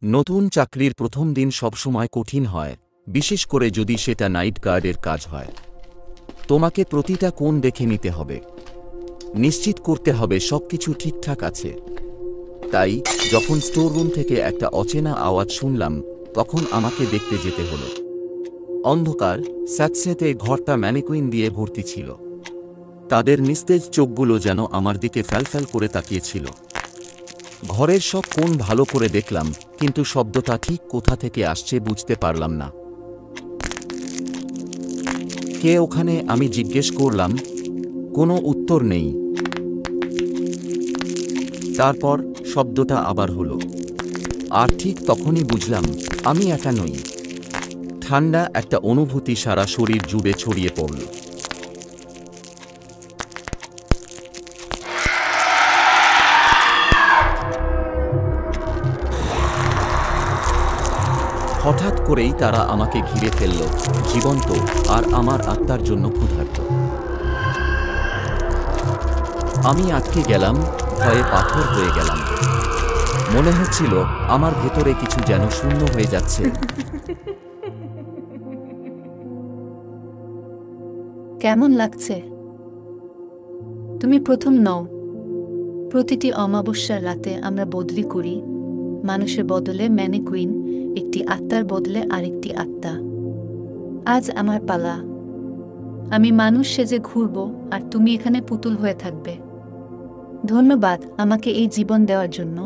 নতুন চাকরির প্রথম দিন সবসময় কঠিন হয়, বিশেষ করে যদি সেটা নাইট গার্ডের কাজ হয়। তোমাকে প্রতিটা কোণ দেখে নিতে হবে, নিশ্চিত করতে হবে সবকিছু ঠিকঠাক আছে। তাই যখন স্টোর রুম থেকে একটা অচেনা আওয়াজ শুনলাম, তখন আমাকে দেখতে যেতে হলো। অন্ধকার, স্যাঁতস্যাঁতে ঘরটা ম্যানিকুইন দিয়ে ভর্তি ছিল। তাদের নিস্তেজ চোখগুলো যেন আমার দিকে ফ্যালফ্যাল করে তাকিয়েছিল। ঘরের সব কোণ ভালো করে দেখলাম, কিন্তু শব্দটা ঠিক কোথা থেকে আসছে বুঝতে পারলাম না। কে ওখানে, আমি জিজ্ঞেস করলাম। কোনো উত্তর নেই। তারপর শব্দটা আবার হলো, আর ঠিক তখনই বুঝলাম আমি একা নই। ঠান্ডা একটা অনুভূতি সারা শরীর জুড়ে ছড়িয়ে পড়ল। হঠাৎ করেই তারা আমাকে ঘিরে ফেলল, জীবন্ত আর আমার আত্মার জন্য ক্ষুধার্ত। আমি আটকে গেলাম, ভয়ে পাথর হয়ে গেলাম। মনে হচ্ছিল আমার ভেতরে কিছু যেন শূন্য হয়ে যাচ্ছে। কেমন লাগছে? তুমি প্রথম নও। প্রতিটি অমাবস্যার রাতে আমরা বদলি করি, মানুষের বদলে ম্যানিকুইন, একটি আত্মার বদলে আরেকটি আত্মা। আজ আমার পালা। আমি মানুষ সেজে ঘুরব, আর তুমি এখানে পুতুল হয়ে থাকবে। ধন্যবাদ আমাকে এই জীবন দেওয়ার জন্য।